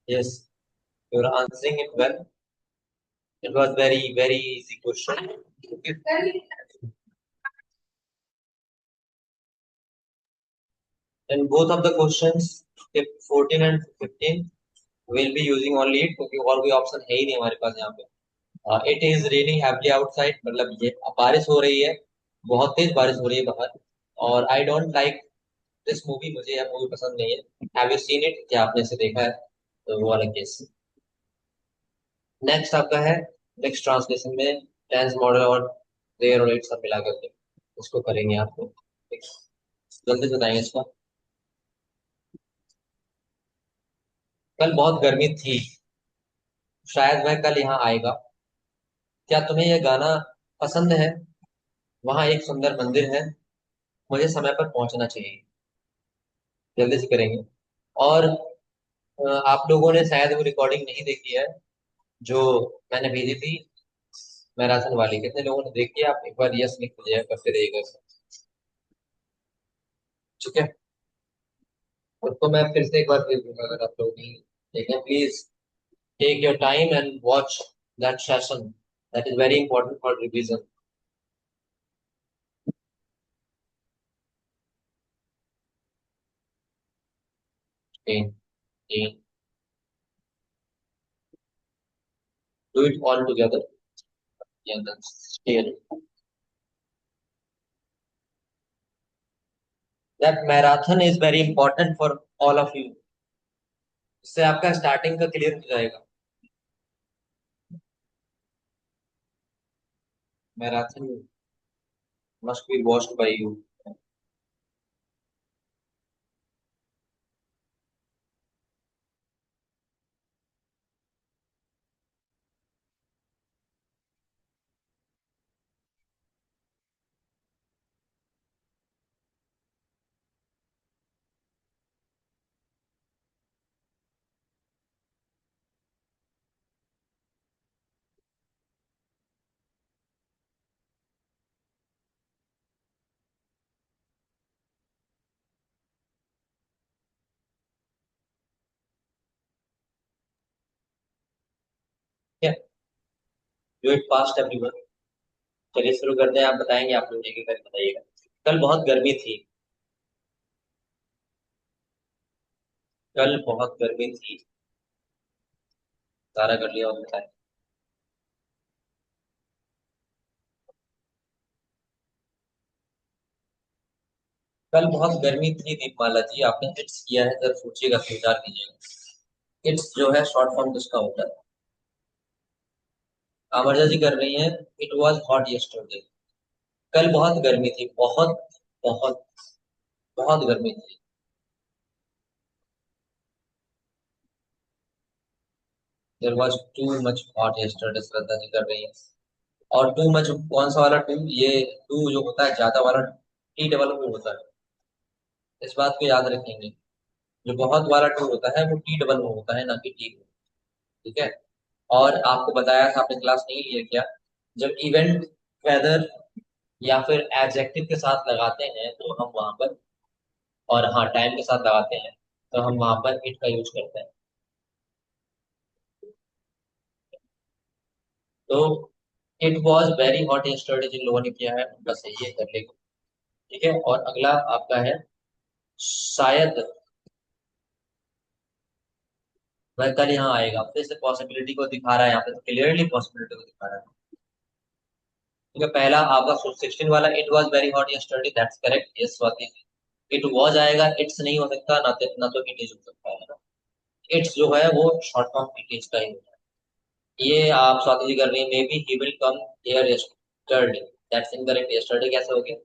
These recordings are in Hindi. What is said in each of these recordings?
Yes, you're answering it well. It was very easy question. Okay. And both of the questions, if 14 and 15, we'll be using only it क्योंकि और कोई ऑप्शन है ही नहीं हमारे पास यहाँ पे। It is raining heavily outside, मतलब ये बारिश हो रही है, बहुत तेज बारिश हो रही है बाहर। और I don't like this movie, मुझे यह मूवी पसंद नहीं है। हैव यू सीन इट, क्या आपने इसे देखा है? तो वो वाला केस। नेक्स्ट आपका है, नेक्स्ट ट्रांसलेशन में टेंस मॉडल और देयर और इट सब मिला करके उसको करेंगे आपको। ठीक, जल्दी से बताएंगे इसका। कल बहुत गर्मी थी, शायद वह कल यहाँ आएगा। क्या तुम्हें यह गाना पसंद है? वहाँ एक सुंदर मंदिर है, मुझे समय पर पहुंचना चाहिए। जल्दी से करेंगे। और आप लोगों ने शायद वो रिकॉर्डिंग नहीं देखी है जो मैंने भेजी थी मैराथन वाली। कितने लोगों ने देखी है? आप एक बार यस लिख दीजिए, करते रहिएगा। ठीक है, उसको मैं फिर से एक बार भेज दूंगा अगर आप लोग नहीं देखें। Please take your time and watch that session, that is very important for revision. Do it all together, and then stay. That marathon is very important for all of you. इससे आपका स्टार्टिंग का क्लियर हो जाएगा। Marathon must be watched by you. ठीक है, डू इट फास्ट एवरीवन। चलिए शुरू करते हैं, आप बताएंगे, आप लोग एक एक करके बताइएगा। कल बहुत गर्मी थी। कल बहुत गर्मी थी। सारा कर लिया और बताए। कल बहुत गर्मी थी दीपमाला जी, आपने इट्स किया है, जरा सोचिएगा, विचार कीजिएगा। इट्स जो है शॉर्ट फॉर्म किसका होता है? अमरजा जी कर रही हैं, इट वॉज हॉट यस्टरडे। कल बहुत गर्मी थी, बहुत बहुत बहुत गर्मी थी। There was too much hot yesterday, Shraddha ji कर रही हैं। और टू मच कौन सा वाला टू? ये टू जो होता है ज्यादा वाला, टी डबल में होता है। इस बात को याद रखेंगे, जो बहुत वाला टू होता है वो टी डबल में होता है, ना कि टी में। ठीक है। और आपको बताया था, आपने क्लास नहीं लिया क्या? जब इवेंट वेदर या फिर एडजेक्टिव के साथ लगाते हैं तो हम वहां पर, और हाँ टाइम के साथ लगाते हैं तो हम वहां पर इट का यूज करते हैं। तो it was very hot yesterday जिन लोगों ने किया है उनका सही है, कर लेगा। ठीक है, और अगला आपका है, शायद वह कल यहाँ आएगा। फिर से पॉसिबिलिटी को दिखा रहा है, यहाँ पे तो क्लियरली पॉसिबिलिटी को दिखा रहा है। ठीक है, पहला आपका 16 वाला, it was very hot yesterday, that's correct. Yes Swati. It was आएगा, इट्स नहीं हो सकता, ना तो इट इज हो सकता है। इट्स जो है वो शॉर्ट फॉर्म इट इज का ही होता है। ये आप स्वाति जी कर रही है, maybe he will come here yesterday, that's incorrect. Yesterday कैसे हो गया?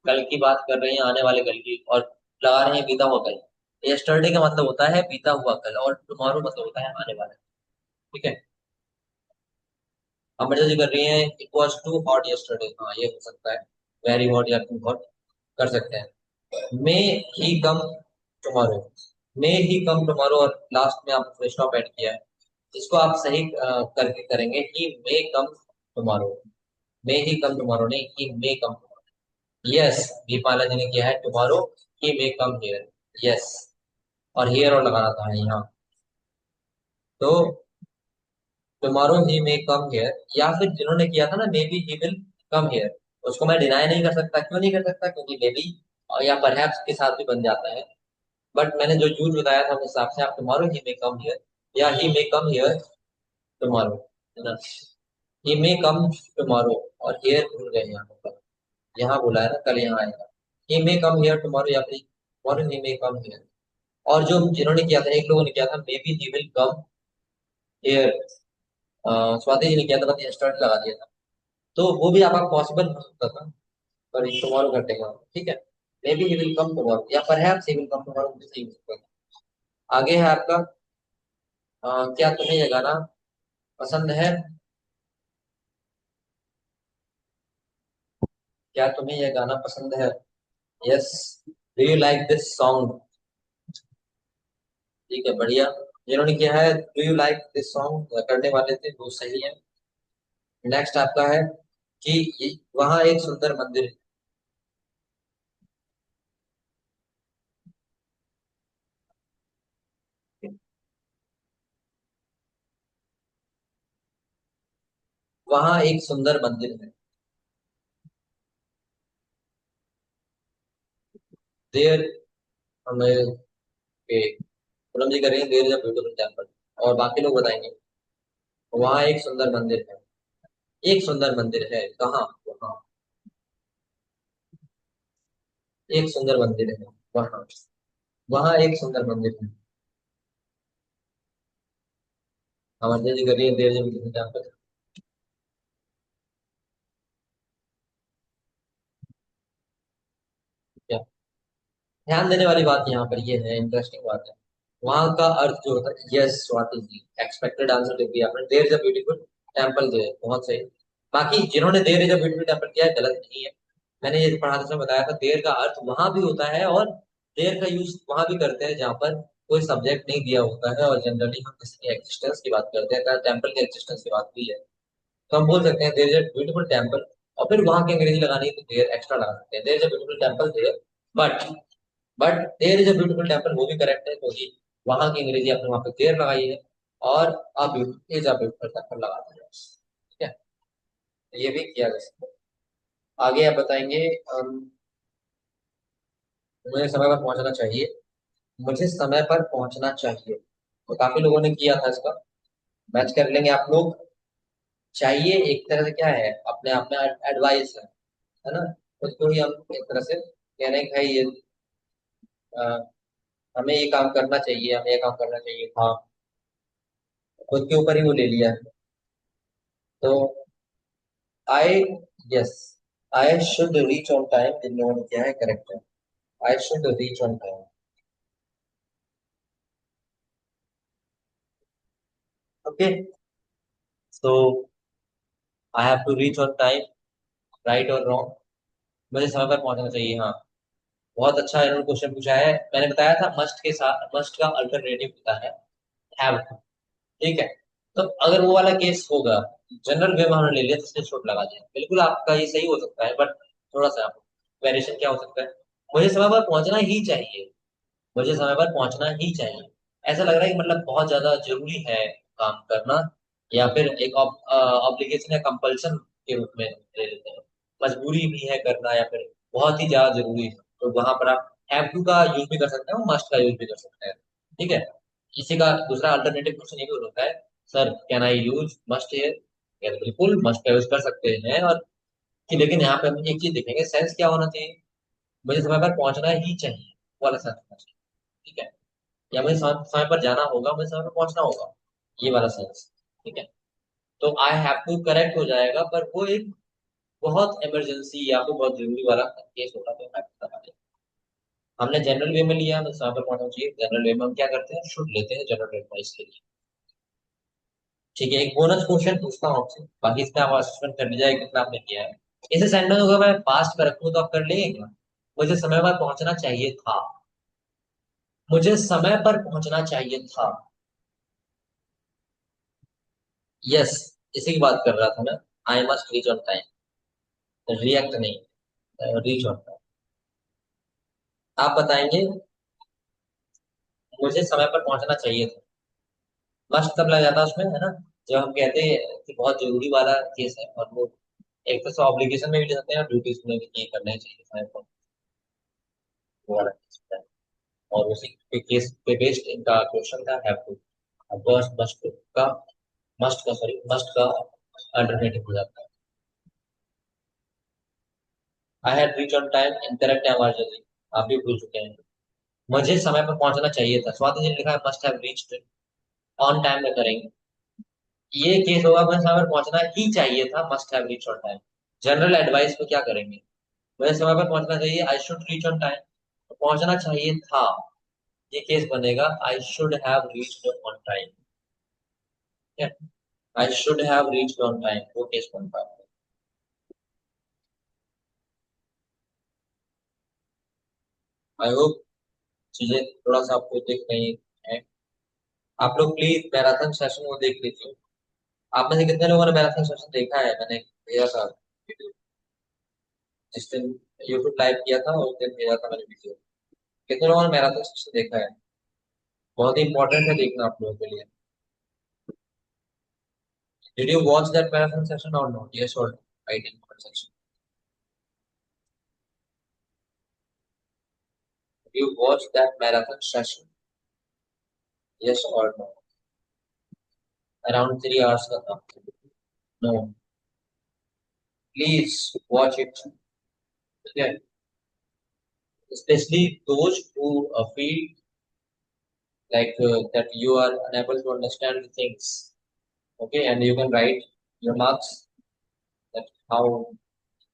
कल की बात कर रहे हैं, आने वाले कल की, और लगा रहे हैं बीता हुआ कल। यस्टरडे का मतलब होता है बीता हुआ कल, और टुमारो मतलब होता है आने वाला। ठीक है। अमृता जी कर रही हैं, it was too hot yesterday. हाँ ये हो सकता है, वेरी हॉट या टू हॉट कर सकते हैं। May he come tomorrow, may he come tomorrow, और लास्ट में आप फुल स्टॉप ऐड किया है। इसको आप सही करके करेंगे, ही मे कम tomorrow. May he come tomorrow नहीं, ही मे कम टुमारो। यस, दीपाला जी ने किया है tomorrow he may come here. Yes, और हियर और लगाना था यहाँ। तो tomorrow he may come here, या फिर जिन्होंने किया था ना may be he will come here, उसको मैं डिनाई नहीं कर सकता। क्यों नहीं कर सकता? क्योंकि मे बी या परहैप्स के साथ भी बन जाता है। बट मैंने जो यूज बताया था उस हिसाब से आप tomorrow he may come here या ही मे कम हियर टुमारो, है ना। ही मे कम टुमारो, और हियर भूल गए यहाँ पर, यहाँ बोला है ना कल यहाँ आएगा। ही मे कम हियर टुमारो या फिर tomorrow he may come here. और जो जिन्होंने किया था, एक लोगों ने किया था maybe he will come here, Swati ji ने किया था, बस स्टार्ट लगा दिया था। तो वो भी आपका पॉसिबल हो सकता था, पर टुमारो कर देगा, ठीक है। Maybe he will come tomorrow या perhaps he will come tomorrow, भी सही हो सकता है। आगे है आपका क्या तुम्हें ये गाना पसंद है? क्या तुम्हें यह गाना पसंद है? Yes. Do you like this song? ठीक है, बढ़िया। जिन्होंने किया है do you like this song करने वाले थे वो सही है। नेक्स्ट आपका है कि वहां एक सुंदर मंदिर है। वहां एक सुंदर मंदिर है। देर हमें के पूनम जी करेंगे, there is a beautiful temple, और बाकी लोग बताएंगे। वहां एक सुंदर मंदिर है। एक सुंदर मंदिर है कहाँ? वहां एक सुंदर मंदिर है। वहां वहां एक सुंदर मंदिर है। हमारे जी करिए, there is a beautiful temple. क्या ध्यान देने वाली बात यहाँ पर ये है, इंटरेस्टिंग बात है, वहां का अर्थ जो होता है, yes Swati ji expected answer दे दिया आपने, there is a beautiful temple there, बहुत सही। बाकी जिन्होंने there is a beautiful temple किया है गलत नहीं है। मैंने ये पढ़ाते समय बताया था, देयर का अर्थ वहां भी होता है, और देयर का यूज वहां भी करते हैं जहाँ पर कोई सब्जेक्ट नहीं दिया होता है, और जनरली हम किसी के एक्जिस्टेंस की बात करते हैं, टेम्पल के एक्जिस्टेंस की बात भी है, तो हम बोल सकते हैं there is a beautiful temple, और फिर वहां की अंग्रेजी लगानी है तो देयर एक्स्ट्रा लगा सकते हैं, there is a beautiful temple there. But but there is a beautiful temple वो भी करेक्ट है, क्योंकि वहां की अंग्रेजी आपने वहां पे देयर लगाई है, और अब इज अ ब्यूटीफुल टेम्पल लगा दिया, ठीक है। तो ये भी किया जा सकता है। आगे आप बताएंगे मुझे समय पर पहुंचना चाहिए। मुझे समय पर पहुंचना चाहिए, तो काफी लोगों ने किया था इसका, मैच कर लेंगे आप लोग। चाहिए एक तरह से क्या है, अपने आप में एडवाइस है ना। खुद को ही हम एक तरह से कह रहे हैं कि भाई ये अ, हमें ये काम करना चाहिए, हमें ये काम करना चाहिए था, खुद के ऊपर ही वो ले लिया है। तो I, yes, I should reach on time, जिन लोगों ने किया है करेक्ट है। I should reach on time. Okay, so I have to reach on time, right और रॉन्ग? मुझे समय पर पहुंचना चाहिए, हाँ। बहुत अच्छा इन्होंने क्वेश्चन पूछा है। मैंने बताया था मस्ट के साथ, मस्ट का अल्टरनेटिव होता है हैव, ठीक है। तो अगर वो वाला केस होगा, जनरल वे में हमने ले लिया तो इसमें छूट लगा दिया, बिल्कुल आपका ये सही हो सकता है, बट थोड़ा सा वेरिएशन क्या हो सकता है? मुझे समय पर पहुंचना ही चाहिए, मुझे समय पर पहुंचना ही चाहिए। ऐसा लग रहा है कि मतलब बहुत ज्यादा जरूरी है काम करना, या फिर एक ऑब्लिगेशन या कंपल्सन के रूप में ले लेते हैं, मजबूरी भी है करना, या फिर बहुत ही ज्यादा जरूरी है, तो वहां पर आप हैव टू का यूज भी कर सकते हैं, मस्ट का यूज भी कर सकते हैं, ठीक है। इसी का दूसरा अल्टरनेटिव क्वेश्चन ये भी हो सकता है, sir can I use must here? बिल्कुल मस्ट का यूज कर सकते हैं, और कि लेकिन यहाँ पे हम एक चीज देखेंगे, सेंस क्या होना चाहिए, मुझे समय पर पहुंचना ही चाहिए वाला सेंस होना चाहिए, ठीक है। या मुझे समय पर जाना होगा, मुझे समय पर पहुंचना होगा, ये वाला सेंस, ठीक है। तो आई हैव टू करेक्ट हो जाएगा, पर वो एक बहुत इमरजेंसी या फिर बहुत जरूरी वाला केस होगा तो हैव टू लगा देगा। हमने जनरल वे में लिया, तो समय पर पहुंचना चाहिए, जनरल वे में हम क्या करते हैं, शुड लेते हैं जनरल एडवाइस के लिए। ठीक है, एक बोनस क्वेश्चन पूछता हूँ आपसे, बाकी इसका आप असेसमेंट कर लीजिए कितना आपने किया है। इसे सेंटेंस होगा मैं पास्ट में रखूँ तो आप कर लेंगे क्या? मुझे समय पर पहुंचना चाहिए था, मुझे समय पर पहुंचना चाहिए था। यस, इसी की बात कर रहा था मैं, I must reach on time, react नहीं, रीच ऑन टाइम। आप बताएंगे मुझे समय पर पहुंचना चाहिए था, मस्ट तब लग जाता है उसमें, है ना, जब हम कहते हैं कि बहुत जरूरी वाला केस है, और वो एक तो ऑब्लिगेशन में भी ले सकते हैं और ड्यूटीज में भी ये करना ही चाहिए समय पर, वो वाला केस होता है। और उसी के केस पे बेस्ड इनका क्वेश्चन था हैव टू। अब बस मस्ट का अल्टरनेटिव हो जाता है। I had reach on time, incorrect है हमारे जल्दी, आप भी भूल चुके हैं। मुझे समय पर पहुंचना चाहिए था, स्वाति जी ने लिखा है must have reached on time में करेंगे। ये केस होगा, मुझे समय पर पहुंचना ही चाहिए था, must have reach on time. General advice में क्या करेंगे, मुझे समय पर पहुंचना चाहिए, आई शुड रीच ऑन टाइम, पहुंचना चाहिए था, ये केस बनेगा I should have reached on time. I should have reached on time, वो केस बनता है। आई होप चीजें थोड़ा सा आपको दिख रही है। आप लोग प्लीज मैराथन सेशन को देख लीजिए। आप में से कितने लोगों ने मैराथन सेशन देखा है, मैंने भेजा था वीडियो, जिस दिन यूट्यूब लाइव किया था उस दिन भेजा था मैंने वीडियो। कितने लोगों ने मैराथन सेशन देखा है? बहुत ही इंपॉर्टेंट है देखना आप लोगों के लिए। Did you watch that marathon session और नॉट, यस और no, right in comment section. Did you watch that marathon session, yes और नो? अराउंड 3 आवर्स का था। नो, प्लीज वॉच इट, ठीक है, especially those who feel like that you are unable to understand the things. Okay, and you can write your marks, that how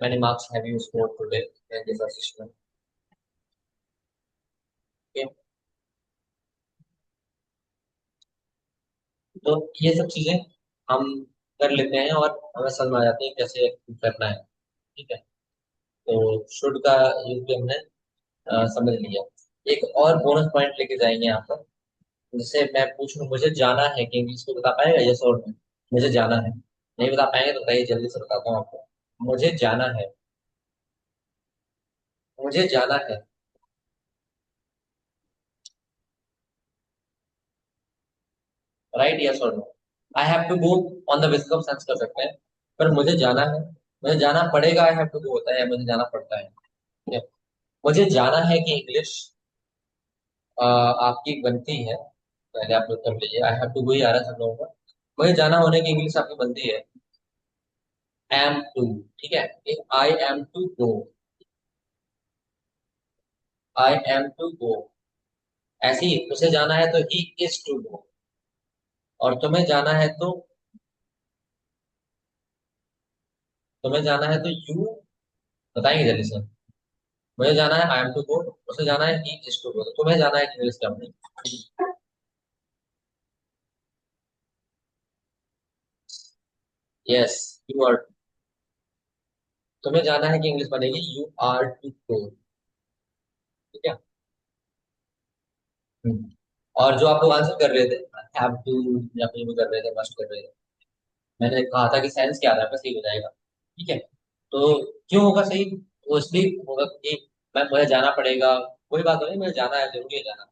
many marks have you scored today in this assessment. Okay, तो ये सब चीजें हम कर लेते हैं और हमें समझ में आ जाती है कैसे करना है। ठीक है, तो शुड का यूज भी हमने समझ लिया। एक और बोनस पॉइंट लेके जाएंगे यहाँ पर, जैसे मैं पूछूं मुझे जाना है, कि इंग्लिश को बता पाएगा यस और नो? मुझे जाना है, नहीं बता पाएंगे तो बताइए, जल्दी से बताता हूँ आपको। मुझे जाना है, मुझे जाना है, राइट यस और no? I have to go on the basis of sense कर सकते हैं, पर मुझे जाना है, मुझे जाना पड़ेगा, आई हैव टू गो होता है, मुझे जाना पड़ता है, ठीक है? मुझे जाना है कि इंग्लिश आपकी बनती है, पहले आप लोग कर लीजिए, आई हैव टू गो ही आ रहा है सब लोगों का। मुझे जाना होने की इंग्लिश आपकी बनती है एम टू, ठीक है, I am to go, I am to go. ऐसे ही उसे जाना है तो ही इज टू गो, और तुम्हें जाना है तो, तुम्हें जाना है तो यू बताएंगे जल्दी से। मुझे जाना है आई एम टू गो, उसे जाना है ही इज टू गो, तो तुम्हें जाना है कि इंग्लिश क्या बनेगी? यस, यू आर, तुम्हें जाना है कि इंग्लिश बनेगी यू आर टू गो, ठीक है। हम्म। और जो आप लोग आंसर कर रहे थे, हैव टू या फिर वो कर रहे थे, मस्ट कर रहे थे, मैंने कहा था कि साइंस के आधार पर सही हो जाएगा, ठीक है। तो क्यों होगा सही? वो इसलिए होगा कि मैं, मुझे जाना पड़ेगा, कोई बात नहीं, मुझे जाना है, जरूरी है जाना,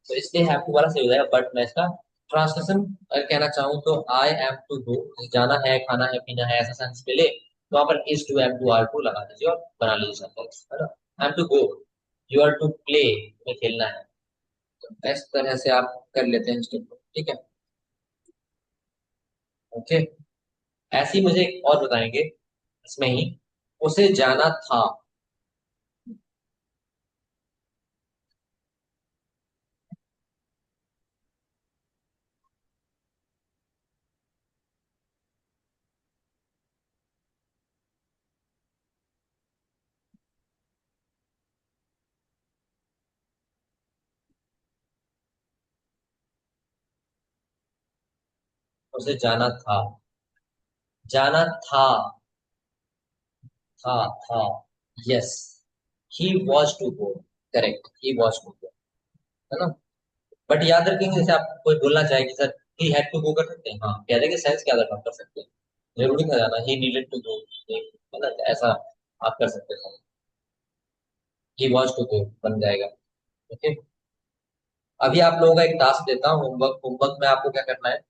तो इसलिए हैव टू वाला सही हो जाएगा। बट मैं इसका ट्रांसलेशन अगर कहना चाहूँ तो आई एम टू गो, जाना है, खाना है, पीना है, ऐसा सेंस मिले तो वहां पर is to am to are to लगा दीजिए और बना लीजिए सेंटेंस, है ना। I am to go, you are to play, तुम्हें खेलना है, तो इस तरह से आप कर लेते हैं स्टेप को, ठीक है। ओके, ऐसे ही मुझे एक और बताएंगे इसमें ही, उसे जाना था, उसे जाना था, जाना था, था, yes, he was to go, correct, he was to go, है ना। बट याद रखेंगे, जैसे आप कोई बोलना चाहे कि sir he had to go, कर सकते हैं, हाँ कह देंगे सेंस क्या दरकार कर सकते हैं, जरूरी था जाना, ही नीडेड टू गो, है ना, ऐसा आप कर सकते हैं, ही वॉज टू गो बन जाएगा। ओके, अभी आप लोगों का एक टास्क देता हूँ, होमवर्क, होमवर्क में आपको क्या करना है,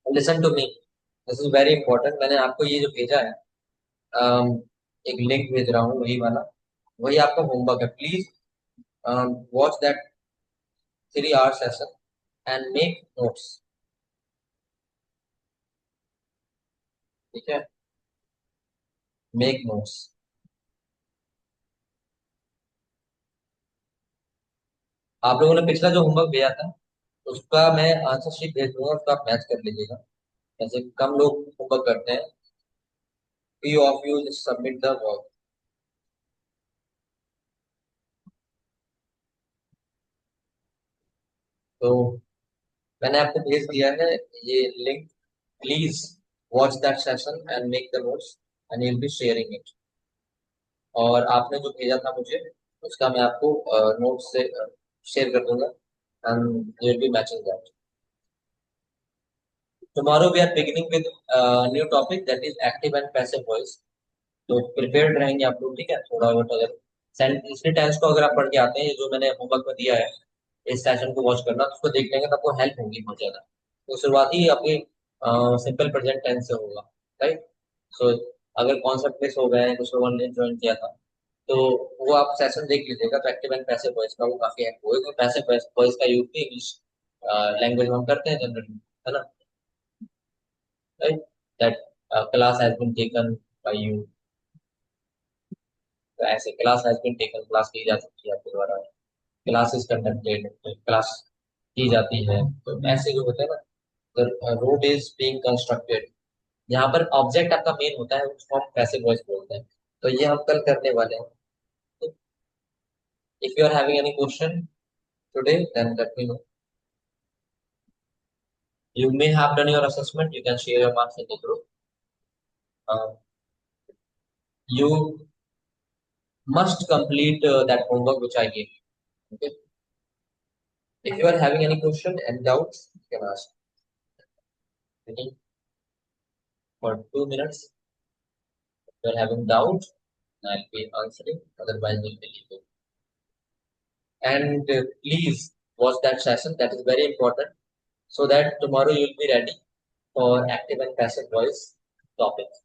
listen to me, this is very important. मैंने आपको ये जो भेजा है, एक लिंक भेज रहा हूँ, वही वाला, वही आपका होमवर्क है। Please watch that 3 hour session and make notes. ठीक है, मेक नोट्स। आप लोगों ने पिछला जो होमवर्क भेजा था, उसका मैं आंसर शीट भेज दूंगा, उसका आप मैच कर लीजिएगा। ऐसे कम लोग होमवर्क करते हैं। few of you just submit the work। तो मैंने आपको भेज दिया है ये link. Please watch that session and make the notes and you'll be sharing it. और आपने जो भेजा था मुझे, उसका मैं आपको नोट्स से शेयर कर दूंगा and you'll be matching that. Tomorrow we are beginning with new topic that is active and passive voice. तो प्रिपेयर्ड रहेंगे आप लोग, ठीक है। थोड़ा बहुत अगर इसके टेंस को अगर आप पढ़ के आते हैं, ये जो मैंने होमवर्क में दिया है, इस सेशन को वॉच करना, तो उसको देख लेंगे तो आपको हेल्प होगी बहुत ज्यादा। तो शुरुआत ही आपकी सिंपल प्रेजेंट टेंस से होगा, राइट। सो अगर कॉन्सेप्ट मिस हो गए हैं, कुछ लोगों ने ज्वाइन किया था, तो वो आप सेशन देख लीजिएगा। तो एक्टिव एंड पैसिव वॉइस का वो काफी हेल्प होगा, क्योंकि पैसिव वॉइस का यूज भी इंग्लिश लैंग्वेज में हम करते हैं जनरली, है ना, right. That class has been taken by you. तो ऐसे class has been taken, class की जा सकती है आपके द्वारा, क्लास इज कंडक्टेड, क्लास की जाती है। तो ऐसे जो होते हैं ना, रोड इज बीइंग कंस्ट्रक्टेड, यहाँ पर ऑब्जेक्ट आपका मेन होता है, उसको हम पैसिव वॉइस बोलते हैं। तो ये हम कल करने वाले हैं। If you are having any question today then let me know. You may have done your assessment, you can share your marks in the group. You must complete that homework which I gave you. Okay. If you are having any question and doubts, you can ask. Okay. For 2 minutes, if you are having doubt, I'll be answering. Otherwise, we'll be leaving. And please watch that session. That is very important, so that tomorrow you'll be ready for active and passive voice topics.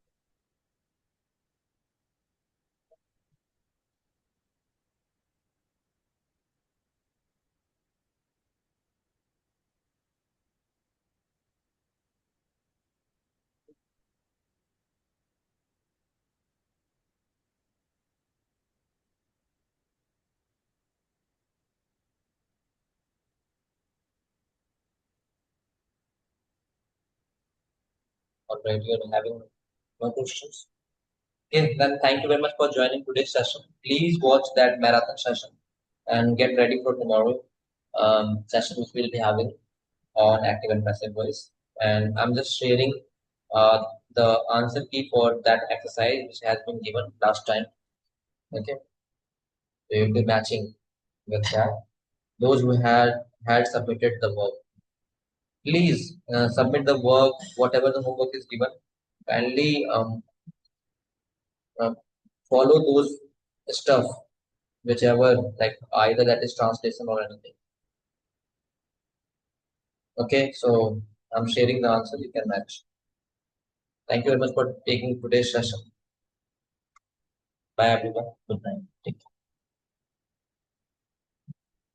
All right, you are having no questions. Okay, then thank you very much for joining today's session. Please watch that marathon session and get ready for tomorrow session which we'll be having on active and passive voice. And I'm just sharing uh, the answer key for that exercise which has been given last time. Okay, so you'll be matching with that. Those who had submitted the work, please submit the work, whatever the homework is given. Kindly uh, follow those stuff, whichever, like either that is translation or anything. Okay, so I'm sharing the answer. You can match. Thank you very much for taking today's session. Bye, everyone. Good night. Take care.